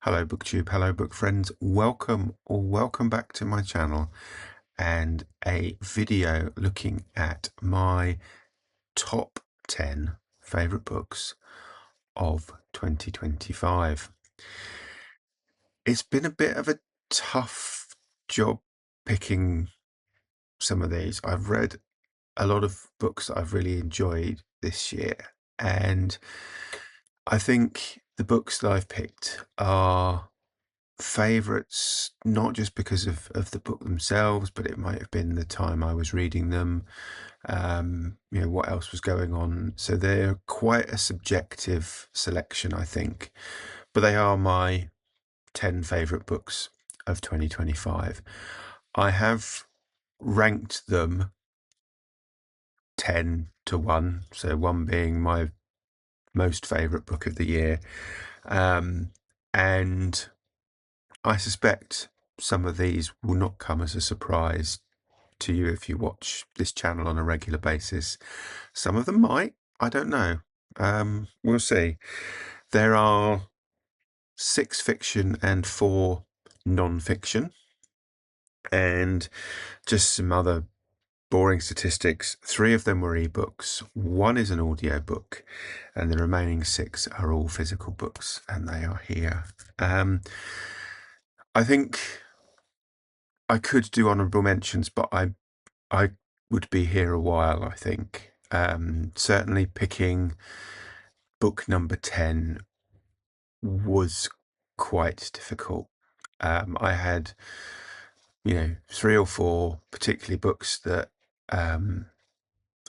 Hello BookTube, hello book friends, welcome back to my channel and a video looking at my top 10 favourite books of 2025. It's been a bit of a tough job picking some of these. I've read a lot of books that I've really enjoyed this year, and I think the books that I've picked are favorites, not just because of the book themselves, but it might have been the time I was reading them, what else was going on. So they're quite a subjective selection, I think, but they are my 10 favorite books of 2025. I have ranked them 10 to 1, so 1 being my most favorite book of the year. And I suspect some of these will not come as a surprise to you if you watch this channel on a regular basis. Some of them might, I don't know. We'll see. There are 6 fiction and 4 non-fiction, and just some other boring statistics. 3 of them were ebooks, 1 is an audiobook, and the remaining 6 are all physical books, and they are here. I think I could do honourable mentions, but I would be here a while, I think. Certainly picking book number 10 was quite difficult. I had, 3 or 4 particularly books that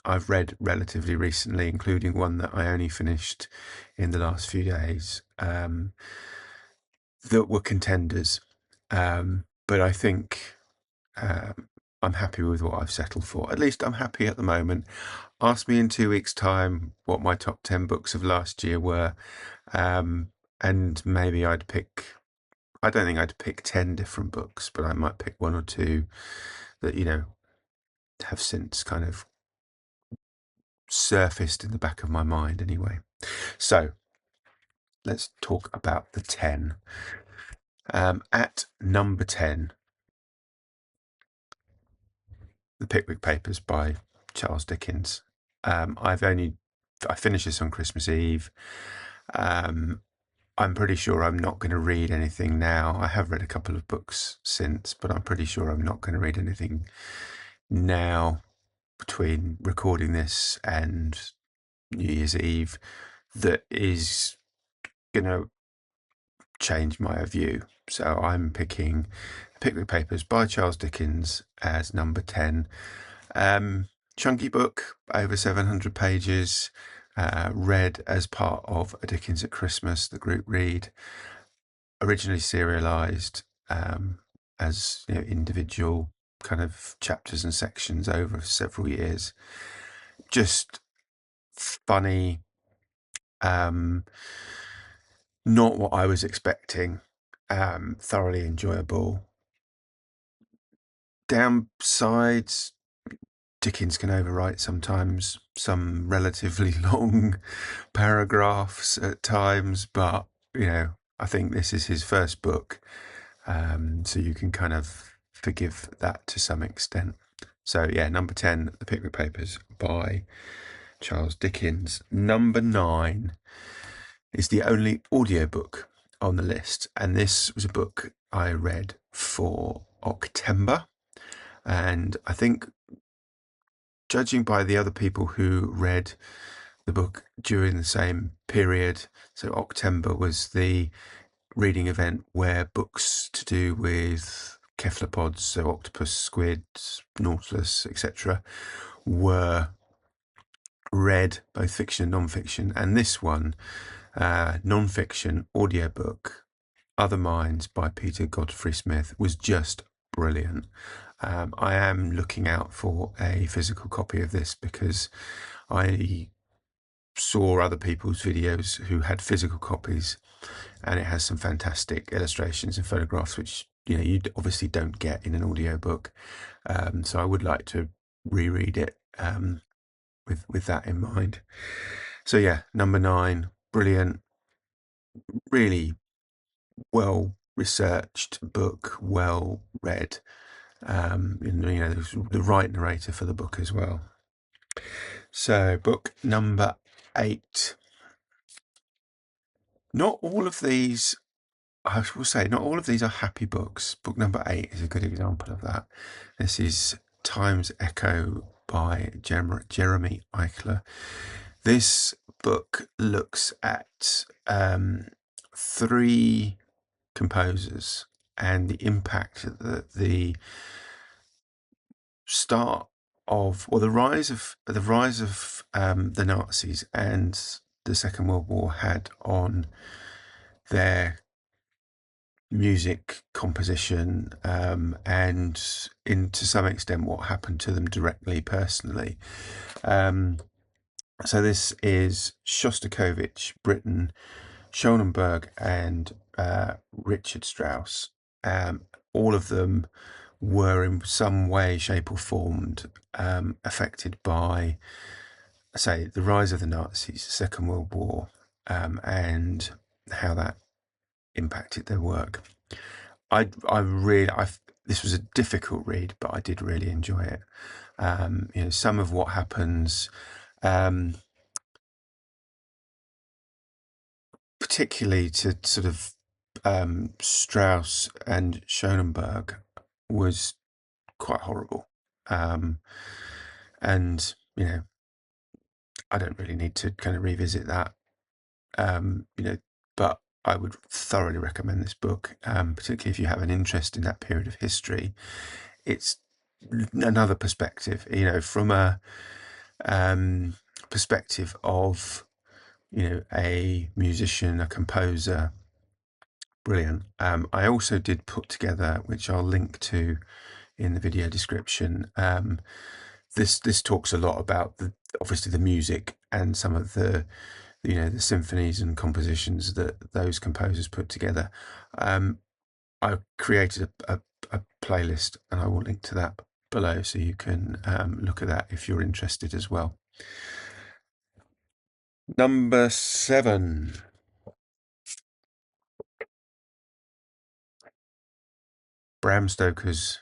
I've read relatively recently, including one that I only finished in the last few days, that were contenders. But I think I'm happy with what I've settled for. At least I'm happy at the moment. Ask me in 2 weeks' time what my top 10 books of last year were, and maybe I don't think I'd pick 10 different books, but I might pick 1 or 2 that, have since kind of surfaced in the back of my mind anyway. So let's talk about the 10. At number 10, The Pickwick Papers by Charles Dickens. I finished this on Christmas Eve. I'm pretty sure I'm not going to read anything now. I have read a couple of books since, but I'm pretty sure I'm not going to read anything now between recording this and New Year's Eve that is going to change my view. So I'm picking Pickwick Papers by Charles Dickens as number 10. Chunky book, over 700 pages, read as part of A Dickens at Christmas, the group read, originally serialized as individual kind of chapters and sections over several years. Just funny, not what I was expecting, thoroughly enjoyable. Downsides, Dickens can overwrite sometimes, some relatively long paragraphs at times, but I think this is his first book, so you can kind of forgive that to some extent. So yeah, number 10, The Pickwick Papers by Charles Dickens. Number 9 is the only audiobook on the list, and this was a book I read for October, and I think, judging by the other people who read the book during the same period, so October was the reading event where books to do with cephalopods, so octopus, squids, nautilus, etc., were read, both fiction and non-fiction, and this one, non-fiction audiobook, Other Minds by Peter Godfrey Smith, was just brilliant. I am looking out for a physical copy of this because I saw other people's videos who had physical copies, and it has some fantastic illustrations and photographs, which you obviously don't get in an audiobook. So I would like to reread it with that in mind. So yeah, number 9, brilliant, really well researched book, well read. The right narrator for the book as well. So, book number 8. Not all of these, I will say, not all of these are happy books. Book number 8 is a good example of that. This is Time's Echo by Jeremy Eichler. This book looks at 3 composers and the impact that the start of, or the rise of the Nazis and the Second World War had on their music composition, and to some extent what happened to them directly personally. So this is Shostakovich, Britten, Schoenberg, and Richard Strauss. All of them were in some way, shape, or form affected by, say, the rise of the Nazis, the Second World War, and how that impacted their work. This was a difficult read, but I did really enjoy it. Some of what happens, particularly to sort of Strauss and Schoenberg, was quite horrible. And I don't really need to kind of revisit that. But I would thoroughly recommend this book, particularly if you have an interest in that period of history. It's another perspective, from a perspective of, a musician, a composer. Brilliant. I also did put together, which I'll link to in the video description. This talks a lot about obviously the music and some of the symphonies and compositions that those composers put together. I created a playlist, and I will link to that below, so you can look at that if you're interested as well. Number 7. Bram Stoker's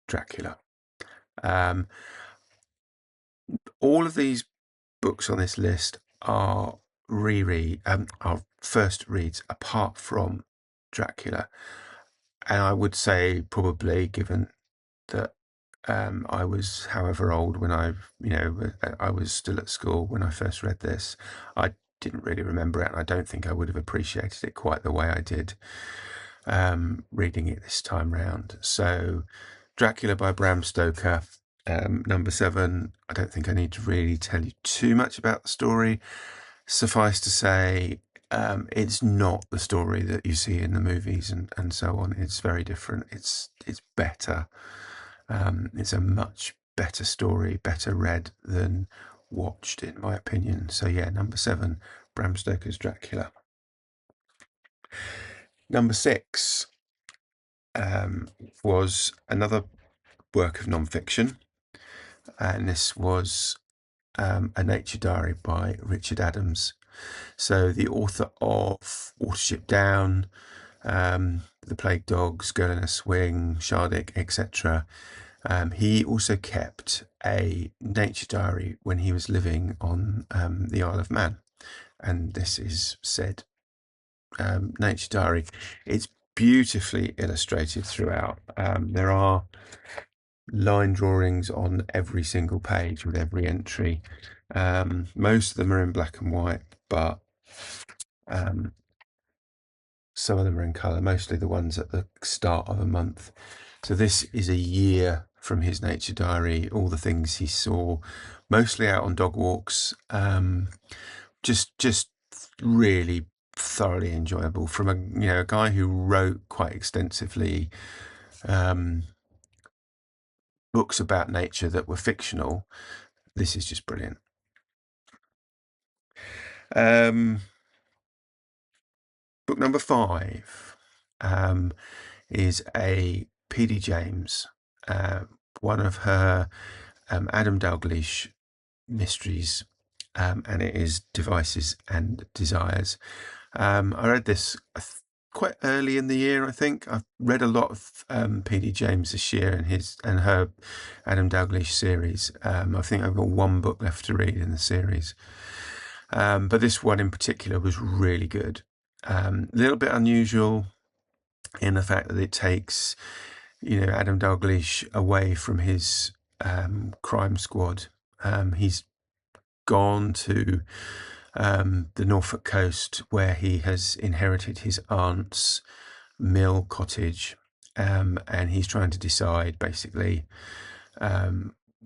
Dracula. All of these books on this list are are first reads, apart from Dracula. And I would say, probably, given that I was however old when I was still at school when I first read this, I didn't really remember it, and I don't think I would have appreciated it quite the way I did reading it this time round. So Dracula by Bram Stoker, number 7. I don't think I need to really tell you too much about the story. Suffice to say, it's not the story that you see in the movies and so on. It's very different. It's better. It's a much better story, better read than watched, in my opinion. So yeah, number 7, Bram Stoker's Dracula. Number 6 was another work of non-fiction, and this was A Nature Diary by Richard Adams. So the author of Watership Down, The Plague Dogs, Girl in a Swing, Shardik, etc. He also kept a nature diary when he was living on the Isle of Man, and this is said nature diary. It's beautifully illustrated throughout. There are line drawings on every single page with every entry. Most of them are in black and white, but some of them are in colour, mostly the ones at the start of a month. So this is a year from his nature diary, all the things he saw, mostly out on dog walks. Just really thoroughly enjoyable from a guy who wrote quite extensively books about nature that were fictional. This is just brilliant. Book number 5 is a P.D. James, one of her Adam Dalgleish mysteries, and it is Devices and Desires. I read this quite early in the year, I think. I've read a lot of P.D. James this year and her Adam Dalglish series. I think I've got one book left to read in the series. But this one in particular was really good. A little bit unusual in the fact that it takes, Adam Dalglish away from his crime squad. He's gone to the Norfolk coast, where he has inherited his aunt's mill cottage, and he's trying to decide basically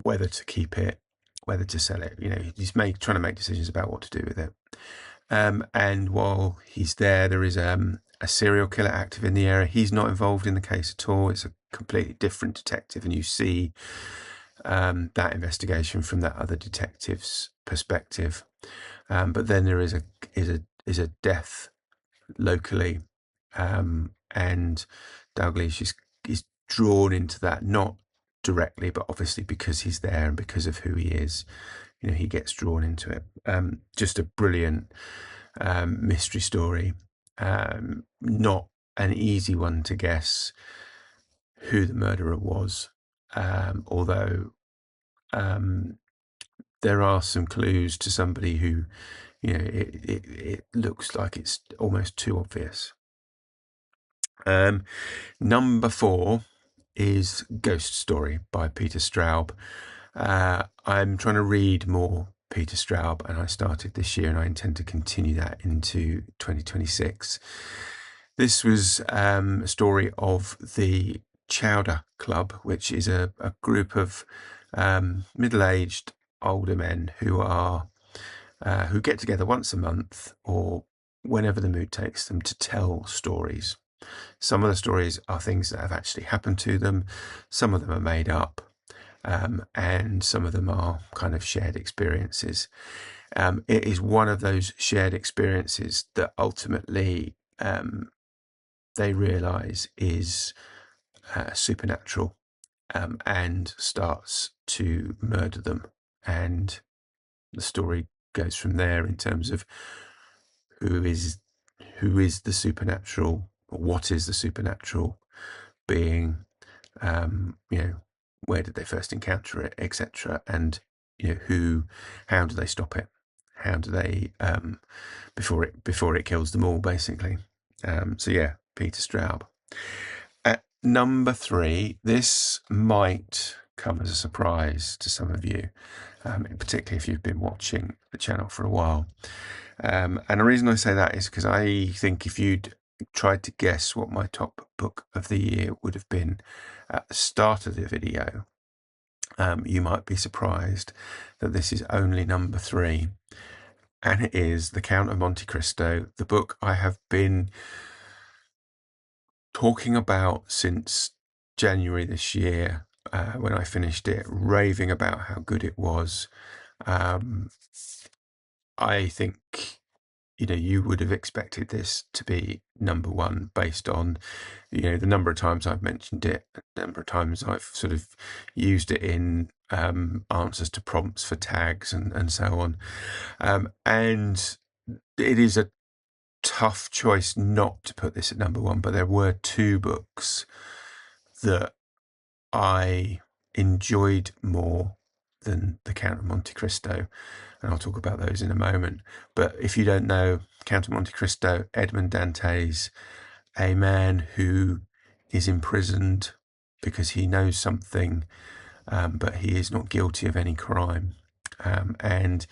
whether to keep it, whether to sell it. He's trying to make decisions about what to do with it. And while he's there is a serial killer active in the area. He's not involved in the case at all. It's a completely different detective, and you see that investigation from that other detective's perspective. But then there is a death locally, and Dalglish is drawn into that, not directly, but obviously because he's there and because of who he is. He gets drawn into it. Just a brilliant mystery story. Not an easy one to guess who the murderer was, although there are some clues to somebody who, it looks like it's almost too obvious. Number 4 is Ghost Story by Peter Straub. I'm trying to read more Peter Straub, and I started this year, and I intend to continue that into 2026. This was a story of the Chowder Club, which is a group of middle-aged older men who get together once a month or whenever the mood takes them to tell stories. Some of the stories are things that have actually happened to them. Some of them are made up. And some of them are kind of shared experiences. It is one of those shared experiences that ultimately they realise is supernatural, and starts to murder them. And the story goes from there in terms of who is the supernatural, or what is the supernatural being, where did they first encounter it, etc. And how do they stop it? How do they before it kills them all, basically? So yeah, Peter Straub. At number 3, this might come as a surprise to some of you, particularly if you've been watching the channel for a while. And the reason I say that is because I think if you'd tried to guess what my top book of the year would have been at the start of the video, you might be surprised that this is only number 3, and it is The Count of Monte Cristo, the book I have been talking about since January this year, when I finished it, raving about how good it was. I think you would have expected this to be number 1 based on the number of times I've mentioned it, the number of times I've sort of used it in answers to prompts for tags and so on. And it is a tough choice not to put this at number 1, but there were 2 books that I enjoyed more than The Count of Monte Cristo, and I'll talk about those in a moment. But if you don't know, Count of Monte Cristo, Edmond Dantes, a man who is imprisoned because he knows something, but he is not guilty of any crime, and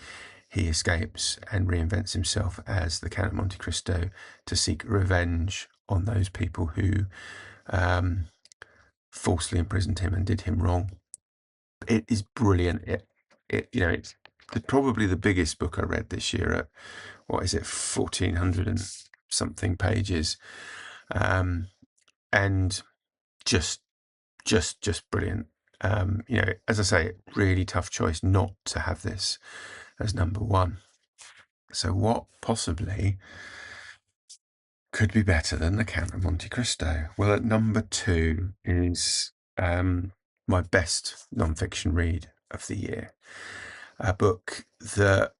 he escapes and reinvents himself as the Count of Monte Cristo to seek revenge on those people who falsely imprisoned him and did him wrong. It is brilliant. It's probably the biggest book I read this year at 1,400 and something pages, and just brilliant. As I say, really tough choice not to have this as number 1. So what possibly could be better than The Count of Monte Cristo? Well, at number 2 is my best non-fiction read of the year. A book that,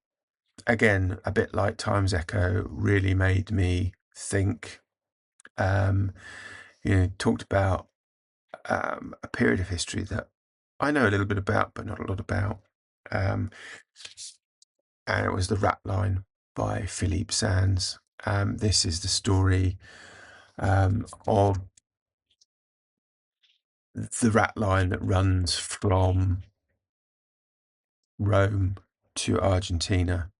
again, a bit like Time's Echo, really made me think Talked about a period of history that I know a little bit about, but not a lot about. And it was The Rat Line by Philippe Sands. This is the story of the rat line that runs from Rome to Argentina,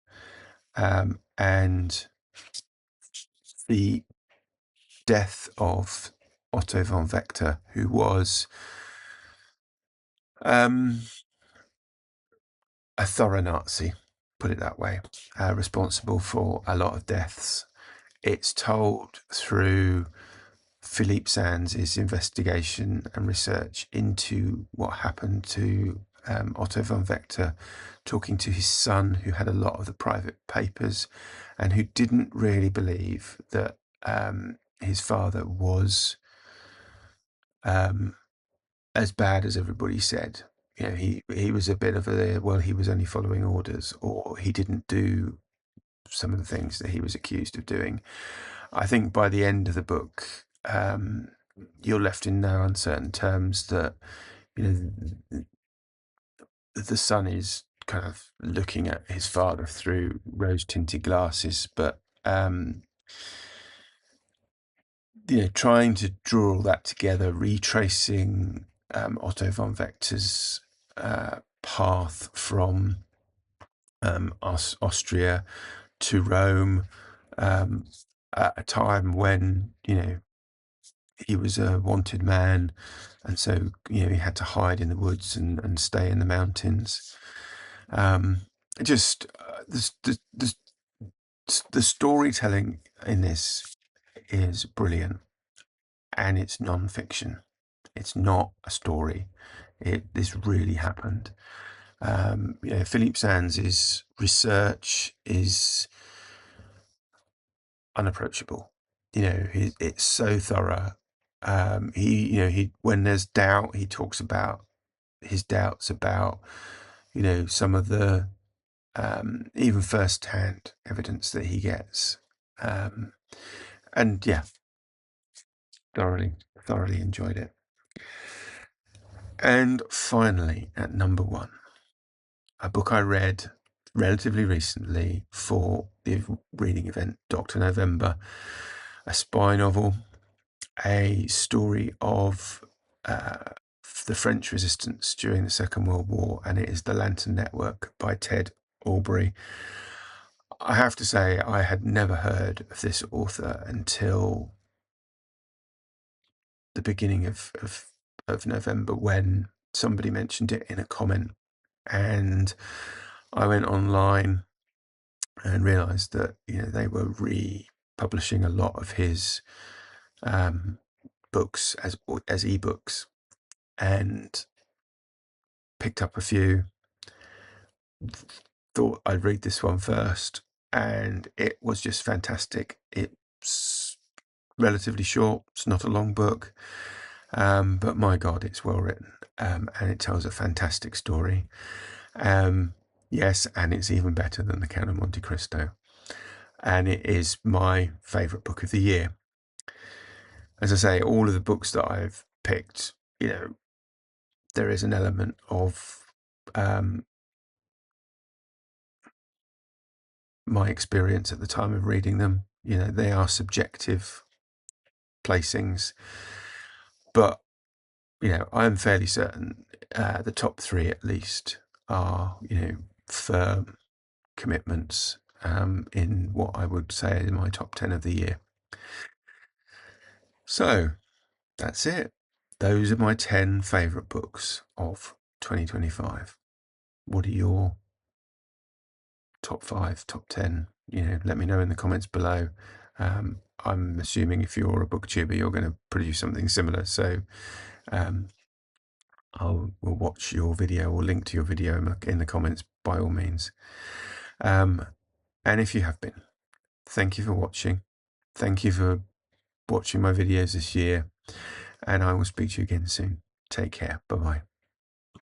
and the death of Otto von Vector, who was a thorough Nazi, put it that way, responsible for a lot of deaths. It's told through Philippe Sands' investigation and research into what happened to Otto von Vector, talking to his son, who had a lot of the private papers and who didn't really believe that his father was as bad as everybody said. He was a bit of he was only following orders, or he didn't do some of the things that he was accused of doing. I think by the end of the book, you're left in no uncertain terms that the son is kind of looking at his father through rose-tinted glasses, but trying to draw all that together, retracing Otto von Vector's path from Austria to Rome, at a time when he was a wanted man, and so he had to hide in the woods and stay in the mountains. Just the storytelling in this is brilliant, and it's non-fiction. It's not a story. This really happened. Philippe Sands' research is unapproachable. It's so thorough. He when there's doubt, he talks about his doubts about some of the even first-hand evidence that he gets, and yeah, thoroughly enjoyed it. And finally, at number 1, a book I read relatively recently for the reading event Dr. November, a spy novel, a story of the French resistance during the Second World War, and it is The Lantern Network by Ted Albury. I have to say, I had never heard of this author until the beginning of November, when somebody mentioned it in a comment, and I went online and realised that they were republishing a lot of his books as ebooks, and picked up a few. Thought I'd read this one first, and it was just fantastic. It's relatively short. It's not a long book, but my God, it's well written, and it tells a fantastic story. Yes, and it's even better than The Count of Monte Cristo, and it is my favourite book of the year. As I say, all of the books that I've picked, there is an element of my experience at the time of reading them. They are subjective placings, but I'm fairly certain the top 3 at least are firm commitments in what I would say is my top 10 of the year. So that's it. Those are my 10 favourite books of 2025. What are your top 5, top 10? Let me know in the comments below. I'm assuming if you're a booktuber, you're going to produce something similar. So we'll watch your video or link to your video in the comments by all means. And if you have been, thank you for watching. Thank you for watching my videos this year, and I will speak to you again soon. Take care. Bye-bye.